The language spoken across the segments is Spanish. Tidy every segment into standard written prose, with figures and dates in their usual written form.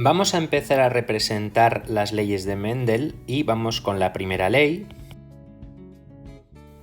Vamos a empezar a representar las leyes de Mendel y vamos con la primera ley.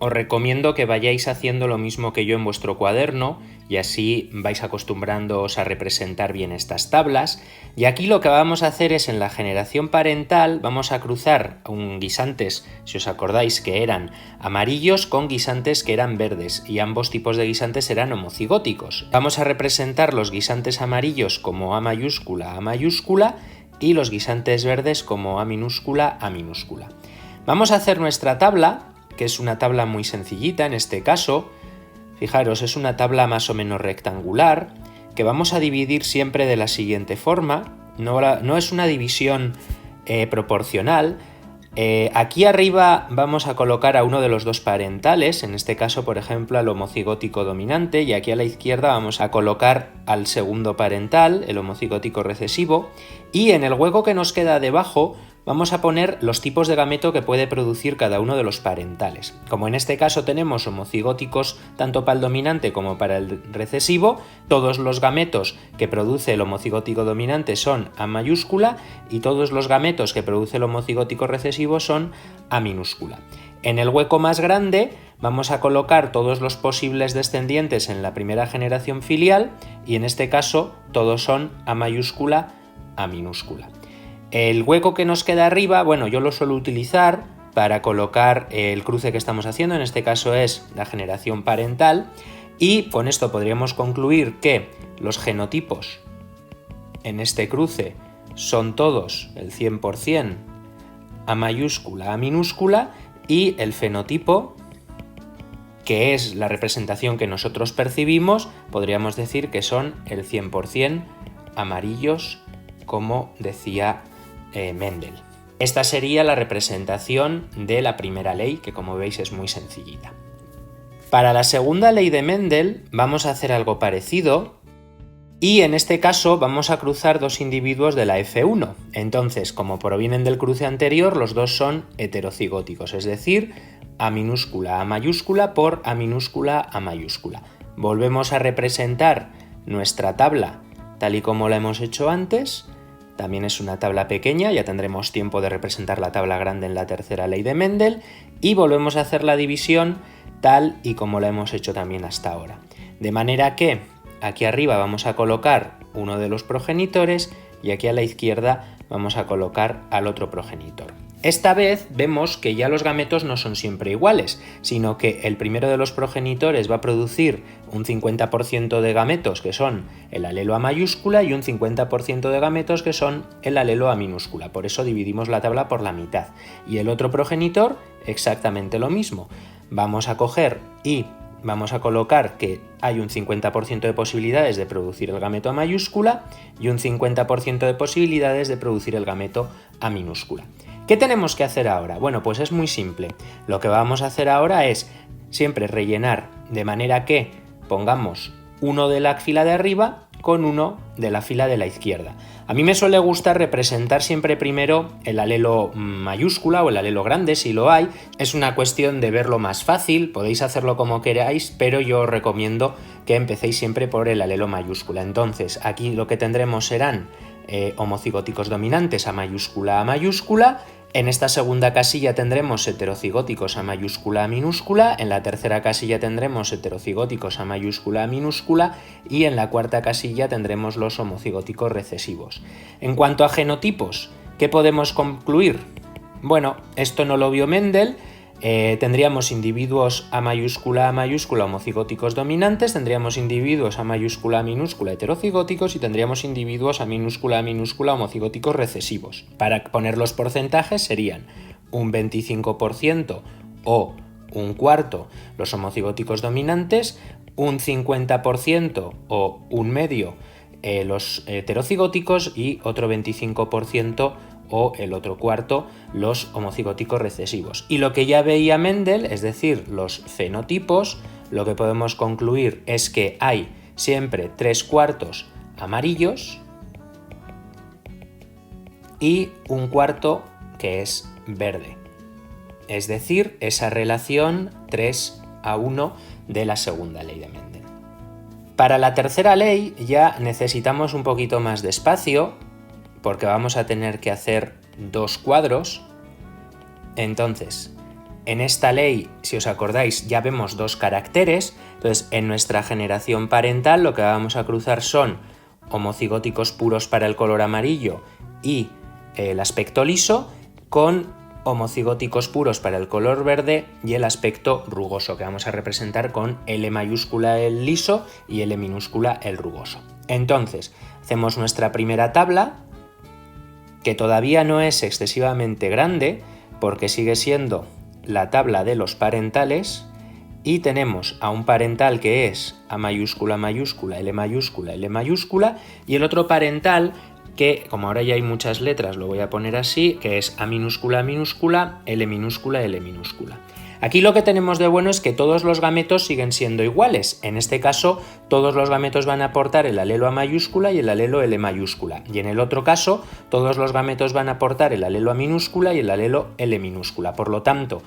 Os recomiendo que vayáis haciendo lo mismo que yo en vuestro cuaderno y así vais acostumbrándoos a representar bien estas tablas. Y aquí lo que vamos a hacer es en la generación parental vamos a cruzar guisantes, si os acordáis, que eran amarillos con guisantes que eran verdes y ambos tipos de guisantes eran homocigóticos. Vamos a representar los guisantes amarillos como A mayúscula y los guisantes verdes como A minúscula. Vamos a hacer nuestra tabla, que es una tabla muy sencillita en este caso. Fijaros, es una tabla más o menos rectangular, que vamos a dividir siempre de la siguiente forma. No es una división proporcional. Aquí arriba vamos a colocar a uno de los dos parentales, en este caso, por ejemplo, al homocigótico dominante, y aquí a la izquierda vamos a colocar al segundo parental, el homocigótico recesivo, y en el hueco que nos queda debajo vamos a poner los tipos de gameto que puede producir cada uno de los parentales. Como en este caso tenemos homocigóticos tanto para el dominante como para el recesivo, todos los gametos que produce el homocigótico dominante son A mayúscula y todos los gametos que produce el homocigótico recesivo son A minúscula. En el hueco más grande vamos a colocar todos los posibles descendientes en la primera generación filial y en este caso todos son A mayúscula, A minúscula. El hueco que nos queda arriba, bueno, yo lo suelo utilizar para colocar el cruce que estamos haciendo, en este caso es la generación parental, y con esto podríamos concluir que los genotipos en este cruce son todos el 100% A mayúscula, A minúscula, y el fenotipo, que es la representación que nosotros percibimos, podríamos decir que son el 100% amarillos, como decía Mendel. Esta sería la representación de la primera ley, que como veis es muy sencillita. Para la segunda ley de Mendel vamos a hacer algo parecido y en este caso vamos a cruzar dos individuos de la F1. Entonces, como provienen del cruce anterior, los dos son heterocigóticos, es decir, A minúscula, A mayúscula por A minúscula, A mayúscula. Volvemos a representar nuestra tabla tal y como la hemos hecho antes. También es una tabla pequeña, ya tendremos tiempo de representar la tabla grande en la tercera ley de Mendel y volvemos a hacer la división tal y como la hemos hecho también hasta ahora. De manera que aquí arriba vamos a colocar uno de los progenitores y aquí a la izquierda vamos a colocar al otro progenitor. Esta vez vemos que ya los gametos no son siempre iguales, sino que el primero de los progenitores va a producir un 50% de gametos que son el alelo A mayúscula y un 50% de gametos que son el alelo A minúscula. Por eso dividimos la tabla por la mitad. Y el otro progenitor exactamente lo mismo. Vamos a coger y vamos a colocar que hay un 50% de posibilidades de producir el gameto A mayúscula y un 50% de posibilidades de producir el gameto A minúscula. ¿Qué tenemos que hacer ahora? Bueno, pues es muy simple. Lo que vamos a hacer ahora es siempre rellenar de manera que pongamos uno de la fila de arriba con uno de la fila de la izquierda. A mí me suele gustar representar siempre primero el alelo mayúscula o el alelo grande si lo hay. Es una cuestión de verlo más fácil, podéis hacerlo como queráis, pero yo os recomiendo que empecéis siempre por el alelo mayúscula. Entonces aquí lo que tendremos serán homocigóticos dominantes A mayúscula, En esta segunda casilla tendremos heterocigóticos A mayúscula, A minúscula, en la tercera casilla tendremos heterocigóticos A mayúscula, A minúscula y en la cuarta casilla tendremos los homocigóticos recesivos. En cuanto a genotipos, ¿qué podemos concluir? Bueno, esto no lo vio Mendel. Tendríamos individuos A mayúscula, homocigóticos dominantes, tendríamos individuos A mayúscula, minúscula, heterocigóticos y tendríamos individuos A minúscula, homocigóticos recesivos. Para poner los porcentajes serían un 25% o un cuarto los homocigóticos dominantes, un 50% o un medio los heterocigóticos y otro 25% o el otro cuarto los homocigóticos recesivos. Y lo que ya veía Mendel, es decir, los fenotipos, lo que podemos concluir es que hay siempre 3/4 amarillos y un cuarto que es verde. Es decir, esa relación 3:1 de la segunda ley de Mendel. Para la tercera ley ya necesitamos un poquito más de espacio, porque vamos a tener que hacer dos cuadros. Entonces, en esta ley, si os acordáis, ya vemos dos caracteres. Entonces, en nuestra generación parental lo que vamos a cruzar son homocigóticos puros para el color amarillo y el aspecto liso, con homocigóticos puros para el color verde y el aspecto rugoso, que vamos a representar con L mayúscula el liso y L minúscula el rugoso. Entonces, hacemos nuestra primera tabla, que todavía no es excesivamente grande, porque sigue siendo la tabla de los parentales, y tenemos a un parental que es A mayúscula mayúscula, L mayúscula, L mayúscula, y el otro parental que, como ahora ya hay muchas letras, lo voy a poner así, que es A minúscula minúscula, L minúscula, L minúscula. Aquí lo que tenemos de bueno es que todos los gametos siguen siendo iguales. En este caso, todos los gametos van a aportar el alelo A mayúscula y el alelo L mayúscula. Y en el otro caso, todos los gametos van a aportar el alelo A minúscula y el alelo L minúscula. Por lo tanto,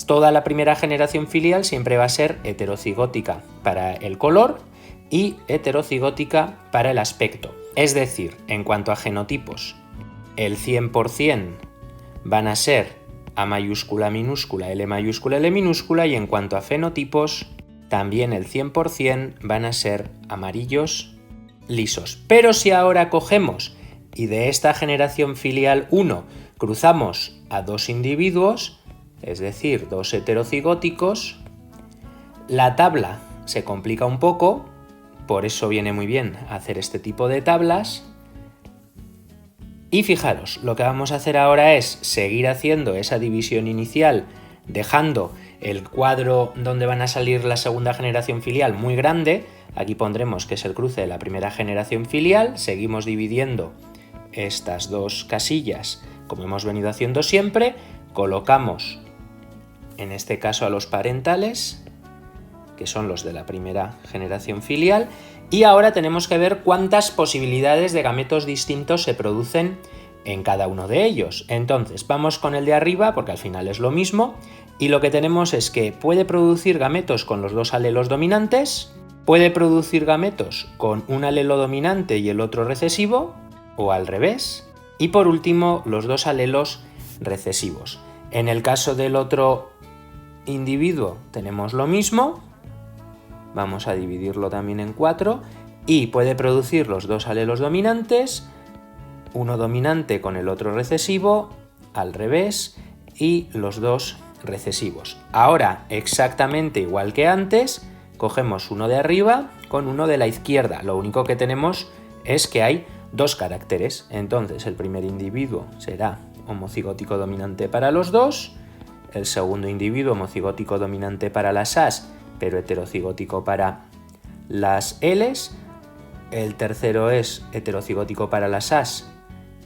toda la primera generación filial siempre va a ser heterocigótica para el color y heterocigótica para el aspecto. Es decir, en cuanto a genotipos, el 100% van a ser A mayúscula minúscula, L mayúscula, L minúscula, y en cuanto a fenotipos, también el 100% van a ser amarillos lisos. Pero si ahora cogemos y de esta generación filial 1 cruzamos a dos individuos, es decir, dos heterocigóticos, la tabla se complica un poco, por eso viene muy bien hacer este tipo de tablas. Y fijaros, lo que vamos a hacer ahora es seguir haciendo esa división inicial, dejando el cuadro donde van a salir la segunda generación filial muy grande. Aquí pondremos que es el cruce de la primera generación filial. Seguimos dividiendo estas dos casillas como hemos venido haciendo siempre. Colocamos, en este caso, a los parentales, que son los de la primera generación filial. Y ahora tenemos que ver cuántas posibilidades de gametos distintos se producen en cada uno de ellos. Entonces, vamos con el de arriba, porque al final es lo mismo, y lo que tenemos es que puede producir gametos con los dos alelos dominantes, puede producir gametos con un alelo dominante y el otro recesivo, o al revés, y por último, los dos alelos recesivos. En el caso del otro individuo tenemos lo mismo. Vamos a dividirlo también en 4 y puede producir los dos alelos dominantes, uno dominante con el otro recesivo, al revés, y los dos recesivos. Ahora, exactamente igual que antes, cogemos uno de arriba con uno de la izquierda. Lo único que tenemos es que hay dos caracteres. Entonces, el primer individuo será homocigótico dominante para los dos, el segundo individuo homocigótico dominante para las As, pero heterocigótico para las Ls, el tercero es heterocigótico para las As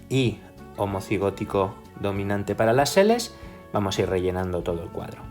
y homocigótico dominante para las Ls. Vamos a ir rellenando todo el cuadro.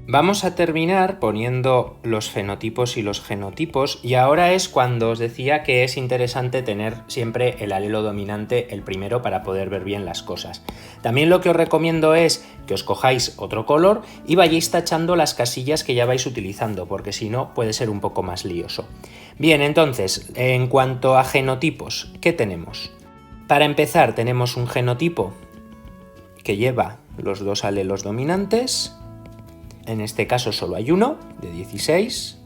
Vamos a terminar poniendo los fenotipos y los genotipos, y ahora es cuando os decía que es interesante tener siempre el alelo dominante el primero para poder ver bien las cosas. También lo que os recomiendo es que os cojáis otro color y vayáis tachando las casillas que ya vais utilizando, porque si no puede ser un poco más lioso. Bien, entonces, en cuanto a genotipos, ¿qué tenemos? Para empezar, tenemos un genotipo que lleva los dos alelos dominantes. En este caso solo hay uno, de 16.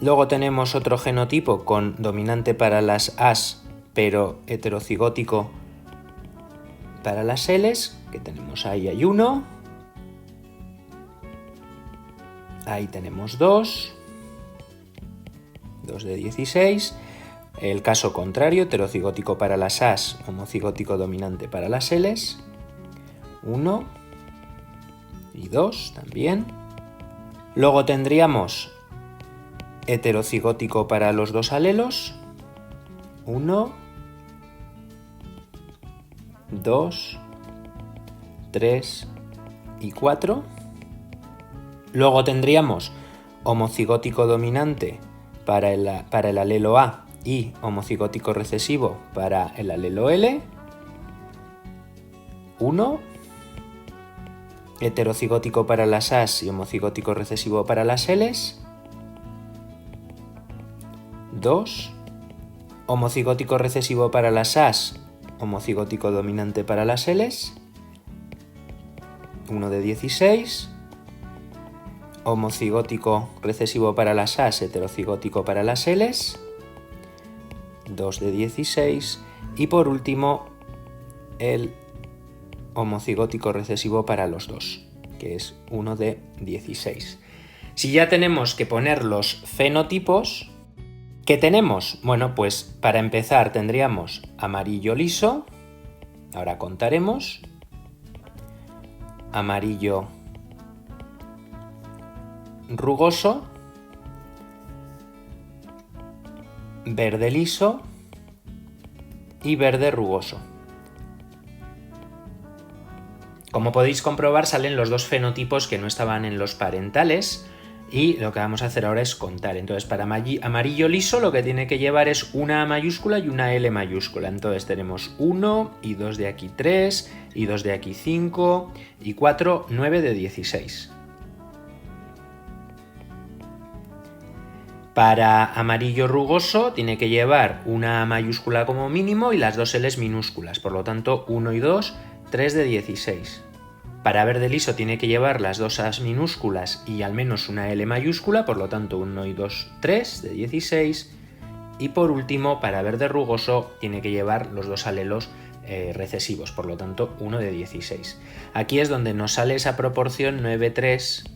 Luego tenemos otro genotipo con dominante para las As, pero heterocigótico para las Ls, que tenemos ahí hay uno. Ahí tenemos dos de 16. El caso contrario, heterocigótico para las As, homocigótico dominante para las Ls. 1 y 2 también. Luego tendríamos heterocigótico para los dos alelos. 1, 2, 3 y 4. Luego tendríamos homocigótico dominante para el alelo A y homocigótico recesivo para el alelo L. 1, heterocigótico para las As y homocigótico recesivo para las Ls. 2. Homocigótico recesivo para las As, homocigótico dominante para las Ls. 1 de 16. Homocigótico recesivo para las As, heterocigótico para las Ls. 2 de 16. Y por último, el homocigótico recesivo para los dos, que es 1 de 16. Si ya tenemos que poner los fenotipos, ¿qué tenemos? Bueno, pues para empezar tendríamos amarillo liso, ahora contaremos, amarillo rugoso, verde liso y verde rugoso. Como podéis comprobar, salen los dos fenotipos que no estaban en los parentales y lo que vamos a hacer ahora es contar. Entonces, para amarillo liso lo que tiene que llevar es una A mayúscula y una L mayúscula. Entonces tenemos 1 y 2 de aquí 3 y 2 de aquí 5 y 4, 9 de 16. Para amarillo rugoso tiene que llevar una A mayúscula como mínimo y las dos L's minúsculas, por lo tanto 1 y 2, 3 de 16. Para verde liso tiene que llevar las dos A's minúsculas y al menos una L mayúscula, por lo tanto 1 y 2, 3 de 16. Y por último, para verde rugoso tiene que llevar los dos alelos recesivos, por lo tanto 1 de 16. Aquí es donde nos sale esa proporción 9-3,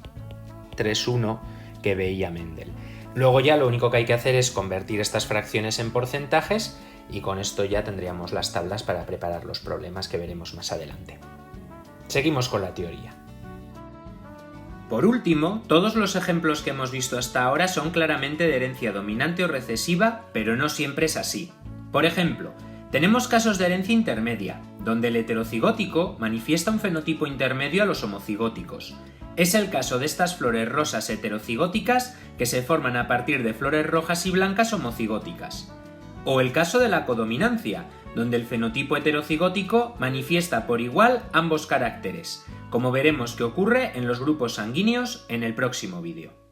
3-1 que veía Mendel. Luego ya lo único que hay que hacer es convertir estas fracciones en porcentajes y con esto ya tendríamos las tablas para preparar los problemas que veremos más adelante. Seguimos con la teoría. Por último, todos los ejemplos que hemos visto hasta ahora son claramente de herencia dominante o recesiva, pero no siempre es así. Por ejemplo, tenemos casos de herencia intermedia, donde el heterocigótico manifiesta un fenotipo intermedio a los homocigóticos. Es el caso de estas flores rosas heterocigóticas que se forman a partir de flores rojas y blancas homocigóticas. O el caso de la codominancia, donde el fenotipo heterocigótico manifiesta por igual ambos caracteres, como veremos que ocurre en los grupos sanguíneos en el próximo vídeo.